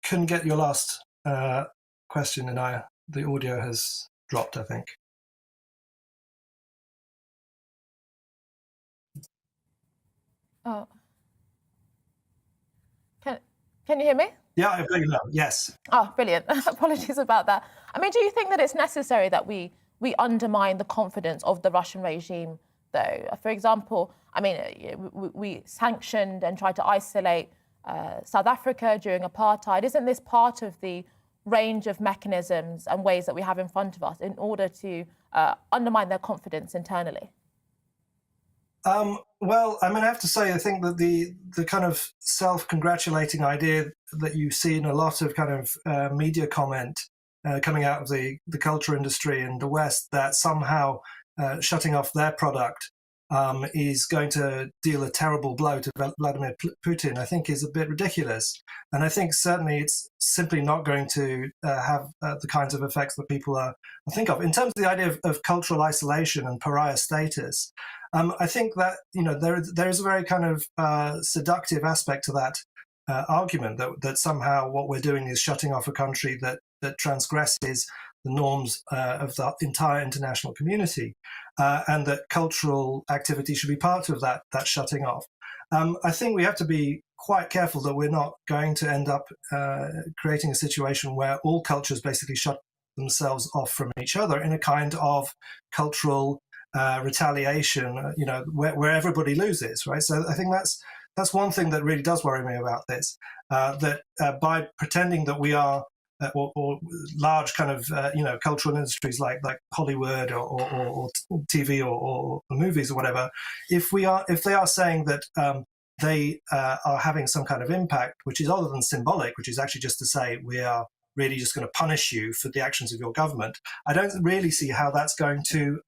couldn't get your last question, Inaya. The audio has dropped, I think. Oh. Can you hear me? Yeah, I believe now. Yes. Oh, brilliant. Apologies about that. I mean, do you think that it's necessary that we undermine the confidence of the Russian regime, though? For example, I mean, we sanctioned and tried to isolate South Africa during apartheid. Isn't this part of the range of mechanisms and ways that we have in front of us in order to undermine their confidence internally? Well, I mean, I have to say, I think that the kind of self-congratulating idea that you see in a lot of kind of media comment coming out of the culture industry in the West, that somehow shutting off their product is going to deal a terrible blow to Vladimir Putin, I think is a bit ridiculous. And I think certainly it's simply not going to have the kinds of effects that people are think of. In terms of the idea of cultural isolation and pariah status, I think that, you know, there is a very kind of seductive aspect to that argument that somehow what we're doing is shutting off a country that transgresses the norms of the entire international community, and that cultural activity should be part of that shutting off. I think we have to be quite careful that we're not going to end up creating a situation where all cultures basically shut themselves off from each other in a kind of cultural retaliation, you know, where everybody loses, right? So I think that's one thing that really does worry me about this, that by pretending that we are or large kind of you know, cultural industries like Hollywood or TV or movies or whatever, if they are saying that they are having some kind of impact, which is other than symbolic, which is actually just to say we are really just going to punish you for the actions of your government, I don't really see how that's going to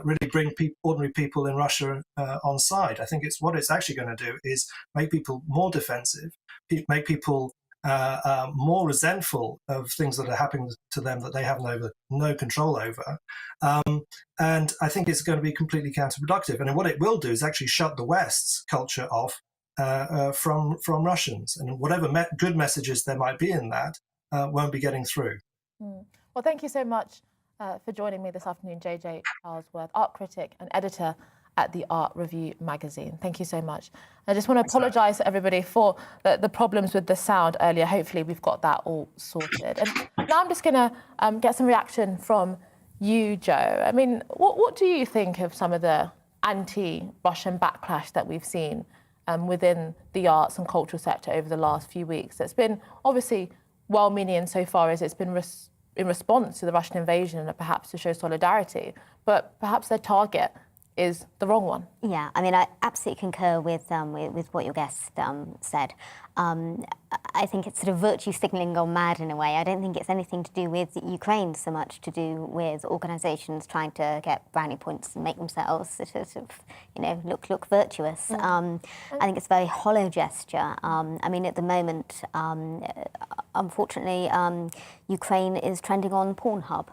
really bring ordinary people in Russia on side. I think what it's actually going to do is make people more defensive, make people more resentful of things that are happening to them that they have no control over. And I think it's going to be completely counterproductive. And what it will do is actually shut the West's culture off from Russians. And whatever good messages there might be in that won't be getting through. Well, thank you so much for joining me this afternoon, JJ Charlesworth, art critic and editor at the Art Review magazine. Thank you so much. I just want to apologise to everybody for the problems with the sound earlier. Hopefully we've got that all sorted. And now I'm just going to get some reaction from you, Joe. I mean, what do you think of some of the anti-Russian backlash that we've seen within the arts and cultural sector over the last few weeks? It's been obviously well-meaning insofar as it's been in response to the Russian invasion and perhaps to show solidarity, but perhaps their target is the wrong one. Yeah, I mean, I absolutely concur with what your guest said. I think it's sort of virtue signalling gone mad in a way. I don't think it's anything to do with Ukraine so much to do with organisations trying to get brownie points and make themselves sort of you know, look virtuous. I think it's a very hollow gesture. I mean, at the moment, unfortunately, Ukraine is trending on Pornhub.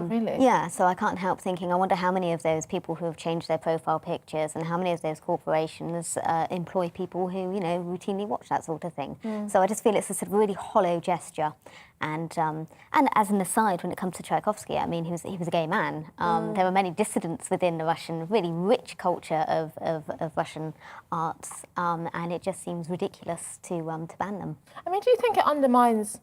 Really? Yeah, so I can't help thinking, I wonder how many of those people who have changed their profile pictures and how many of those corporations employ people who, you know, routinely watch that sort of thing. So I just feel it's a sort of really hollow gesture. And as an aside, when it comes to Tchaikovsky, I mean, he was a gay man. There were many dissidents within the Russian, really rich culture of Russian arts, and it just seems ridiculous to ban them. I mean, do you think it undermines,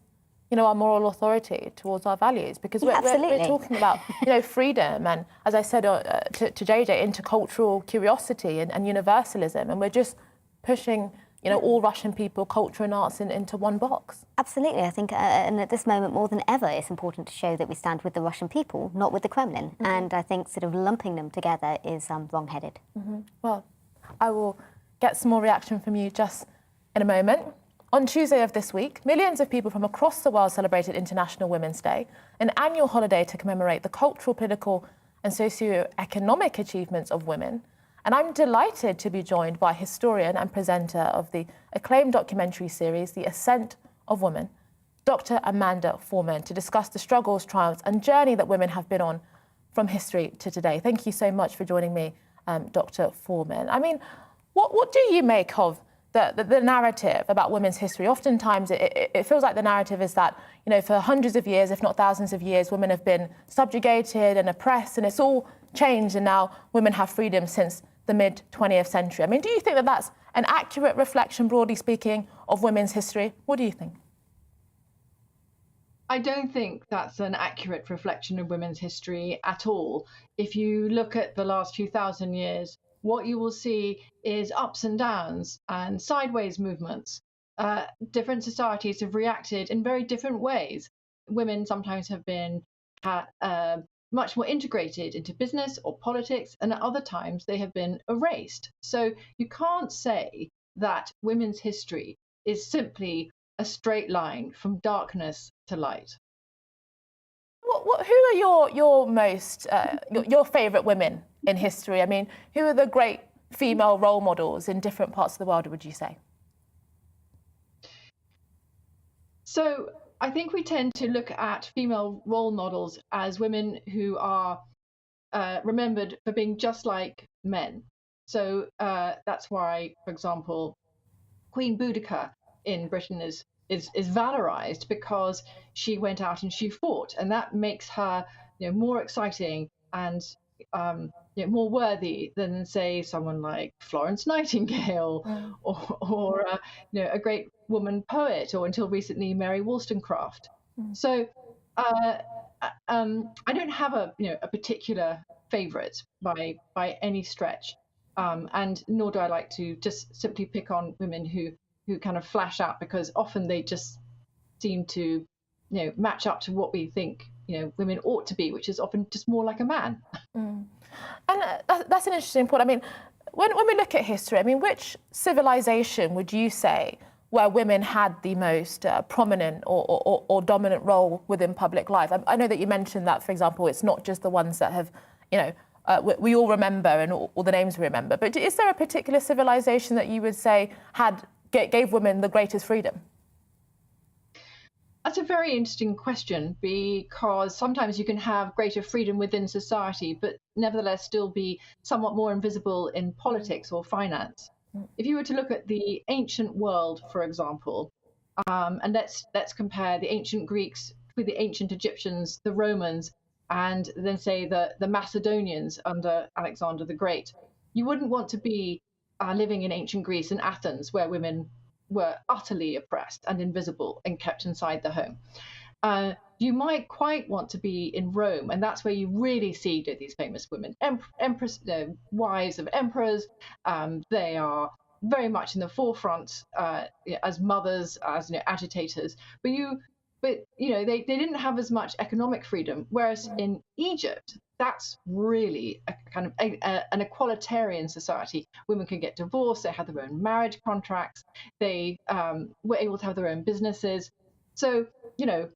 you know, our moral authority towards our values? Because we're talking about, you know, freedom and, as I said to JJ, intercultural curiosity and universalism, and we're just pushing, you know, all Russian people, culture and arts into one box. Absolutely. I think, and at this moment more than ever, it's important to show that we stand with the Russian people, not with the Kremlin. And I think sort of lumping them together is wrong-headed. Well, I will get some more reaction from you just in a moment. On Tuesday of this week, millions of people from across the world celebrated International Women's Day, an annual holiday to commemorate the cultural, political and socio-economic achievements of women. And I'm delighted to be joined by historian and presenter of the acclaimed documentary series, The Ascent of Women, Dr. Amanda Foreman, to discuss the struggles, triumphs and journey that women have been on from history to today. Thank you so much for joining me, Dr. Foreman. I mean, what do you make of the narrative about women's history, oftentimes it feels like the narrative is that, you know, for hundreds of years, if not thousands of years, women have been subjugated and oppressed, and it's all changed, and now women have freedom since the mid-20th century. I mean, do you think that that's an accurate reflection, broadly speaking, of women's history? What do you think? I don't think that's an accurate reflection of women's history at all. If you look at the last few thousand years, what you will see is ups and downs and sideways movements. Different societies have reacted in very different ways. Women sometimes have been much more integrated into business or politics, and at other times they have been erased. So you can't say that women's history is simply a straight line from darkness to light. Who are your most your favourite women in history? I mean, who are the great female role models in different parts of the world, would you say? So I think we tend to look at female role models as women who are remembered for being just like men. So that's why, for example, Queen Boudica in Britain is valorized because she went out and she fought, and that makes her, you know, more exciting and you know, more worthy than, say, someone like Florence Nightingale or you know, a great woman poet, or until recently Mary Wollstonecraft. So I don't have a particular favorite by any stretch, and nor do I like to just simply pick on women who kind of flash out, because often they just seem to, you know, match up to what we think, you know, women ought to be, which is often just more like a man. And that's an interesting point. I mean, when we look at history, I mean, which civilization would you say where women had the most prominent or dominant role within public life? I know that you mentioned that, for example, it's not just the ones that have, you know, we all remember and all the names we remember, but is there a particular civilization that you would say gave women the greatest freedom? That's a very interesting question, because sometimes you can have greater freedom within society, but nevertheless still be somewhat more invisible in politics or finance. If you were to look at the ancient world, for example, and let's compare the ancient Greeks with the ancient Egyptians, the Romans, and then say the Macedonians under Alexander the Great, you wouldn't want to be living in ancient Greece and Athens, where women were utterly oppressed and invisible and kept inside the home. You might quite want to be in Rome, and that's where you really see these famous women, empress, wives of emperors. They are very much in the forefront as mothers, as, you know, agitators. But you know, they didn't have as much economic freedom, whereas in Egypt, that's really a kind of an equalitarian society. Women can get divorced, they had their own marriage contracts, they were able to have their own businesses. So, you know,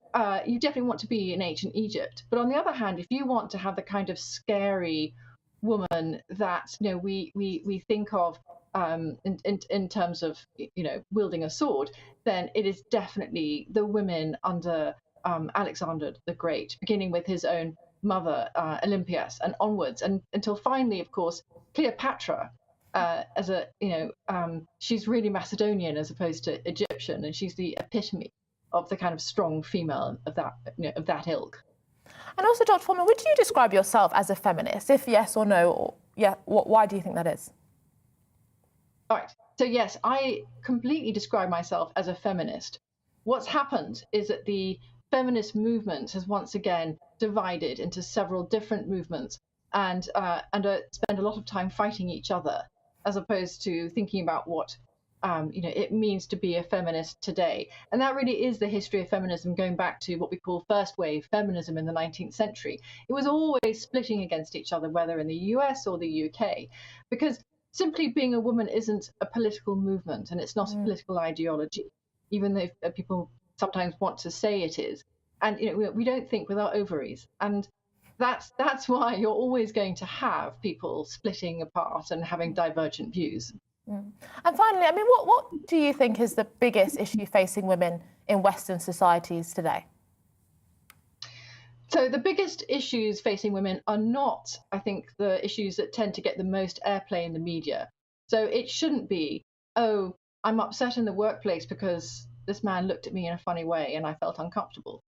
you definitely want to be in ancient Egypt. But on the other hand, if you want to have the kind of scary woman that, you know, we think of in terms of, you know, wielding a sword, then it is definitely the women under Alexander the Great, beginning with his own mother, Olympias, and onwards, and until finally, of course, Cleopatra, as a, you know, she's really Macedonian as opposed to Egyptian, and she's the epitome of the kind of strong female of that, you know, of that ilk. And also, Dr. Foreman, would you describe yourself as a feminist? If yes or no, or yeah, why do you think that is? All right. So yes, I completely describe myself as a feminist. What's happened is that the feminist movement has once again divided into several different movements and spend a lot of time fighting each other, as opposed to thinking about what you know, it means to be a feminist today. And that really is the history of feminism, going back to what we call first wave feminism in the 19th century. It was always splitting against each other, whether in the US or the UK, because simply being a woman isn't a political movement, and it's not a political ideology, even though people sometimes want to say it is. And, you know, we don't think with our ovaries, and that's why you're always going to have people splitting apart and having divergent views. And finally, I mean, what do you think is the biggest issue facing women in Western societies today? So the biggest issues facing women are not, I think, the issues that tend to get the most airplay in the media. So it shouldn't be, oh, I'm upset in the workplace because this man looked at me in a funny way and I felt uncomfortable.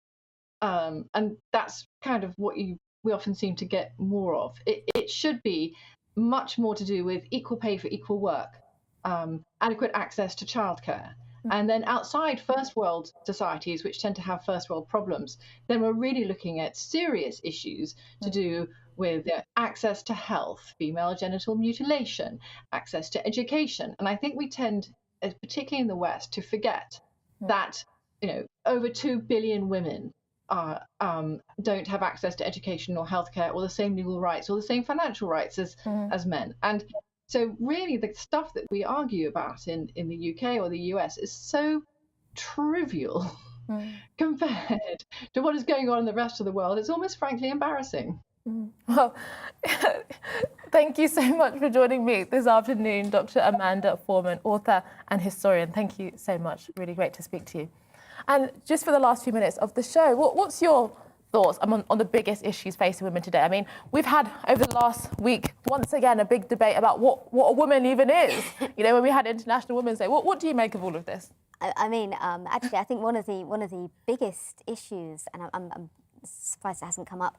And that's kind of what we often seem to get more of. It should be much more to do with equal pay for equal work, adequate access to childcare. And then outside first world societies, which tend to have first world problems, then we're really looking at serious issues to do with access to health, female genital mutilation, access to education. And I think we tend, particularly in the West, to forget that over 2 billion women don't have access to education or healthcare or the same legal rights or the same financial rights as men. And so really the stuff that we argue about in the UK or the US is so trivial compared to what is going on in the rest of the world. It's almost frankly embarrassing. Well, thank you so much for joining me this afternoon, Dr. Amanda Foreman, author and historian. Thank you so much. Really great to speak to you. And just for the last few minutes of the show, what's your thoughts on the biggest issues facing women today? I mean, we've had over the last week, once again, a big debate about what a woman even is. When we had International Women's Day, what do you make of all of this? I mean, actually, I think one of the biggest issues, and I'm surprised it hasn't come up,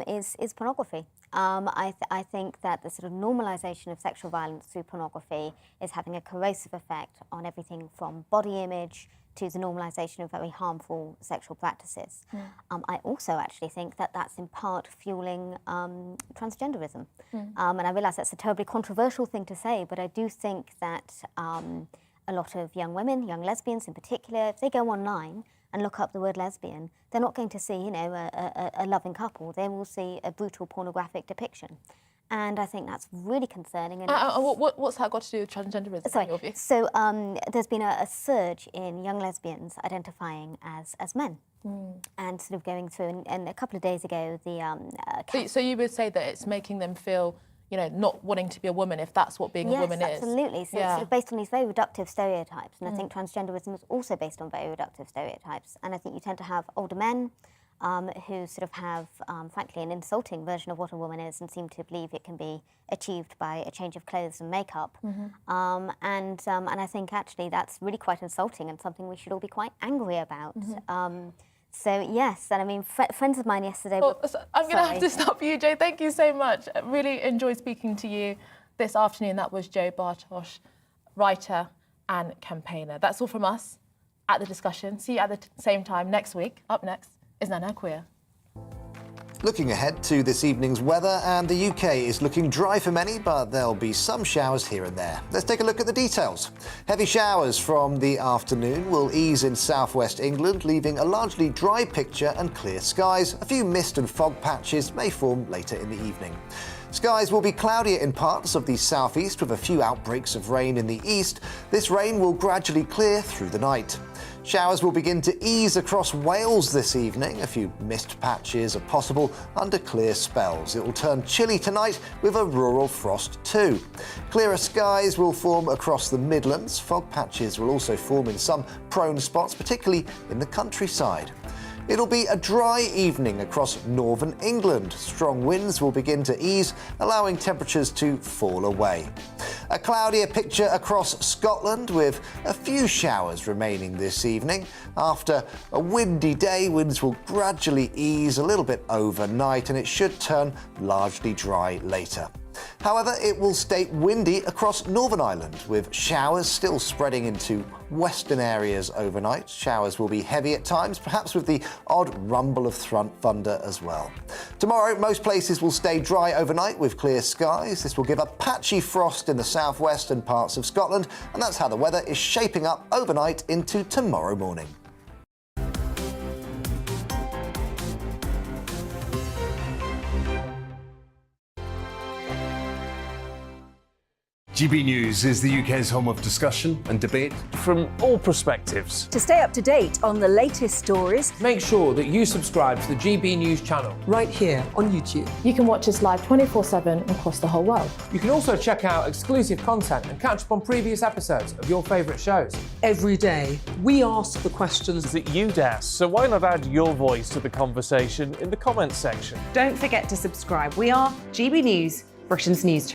is pornography. I think that the sort of normalisation of sexual violence through pornography is having a corrosive effect on everything from body image to the normalisation of very harmful sexual practices. I also actually think that that's in part fueling transgenderism. And I realise that's a terribly controversial thing to say, but I do think that a lot of young women, young lesbians in particular, if they go online and look up the word lesbian, they're not going to see, a loving couple. They will see a brutal pornographic depiction. And I think that's really concerning. And what's that got to do with transgenderism? Sorry. So there's been a surge in young lesbians identifying as men, and sort of going through. And a couple of days ago, so you would say that it's making them feel, not wanting to be a woman if that's what being a woman is. Yes, absolutely. So it's sort of based on these very reductive stereotypes, and I think transgenderism is also based on very reductive stereotypes. And I think you tend to have older men who sort of have, frankly, an insulting version of what a woman is and seem to believe it can be achieved by a change of clothes and makeup. And I think actually that's really quite insulting and something we should all be quite angry about. So yes, and I mean, friends of mine yesterday... I'm going to have to stop you, Jo. Thank you so much. I really enjoyed speaking to you this afternoon. That was Jo Bartosz, writer and campaigner. That's all from us at The Discussion. See you at the same time next week. Up next is Nana Queer. Looking ahead to this evening's weather, and the UK is looking dry for many, but there'll be some showers here and there. Let's take a look at the details. Heavy showers from the afternoon will ease in southwest England, leaving a largely dry picture and clear skies. A few mist and fog patches may form later in the evening. Skies will be cloudier in parts of the southeast with a few outbreaks of rain in the east. This rain will gradually clear through the night. Showers will begin to ease across Wales this evening. A few mist patches are possible under clear spells. It will turn chilly tonight with a rural frost too. Clearer skies will form across the Midlands. Fog patches will also form in some prone spots, particularly in the countryside. It'll be a dry evening across northern England. Strong winds will begin to ease, allowing temperatures to fall away. A cloudier picture across Scotland with a few showers remaining this evening. After a windy day, winds will gradually ease a little bit overnight and it should turn largely dry later. However, it will stay windy across Northern Ireland, with showers still spreading into western areas overnight. Showers will be heavy at times, perhaps with the odd rumble of thunder as well. Tomorrow, most places will stay dry overnight with clear skies. This will give a patchy frost in the southwest and parts of Scotland, and that's how the weather is shaping up overnight into tomorrow morning. GB News is the UK's home of discussion and debate from all perspectives. To stay up to date on the latest stories, make sure that you subscribe to the GB News channel right here on YouTube. You can watch us live 24/7 across the whole world. You can also check out exclusive content and catch up on previous episodes of your favourite shows. Every day, we ask the questions that you'd ask, so why not add your voice to the conversation in the comments section? Don't forget to subscribe. We are GB News, Britain's news channel.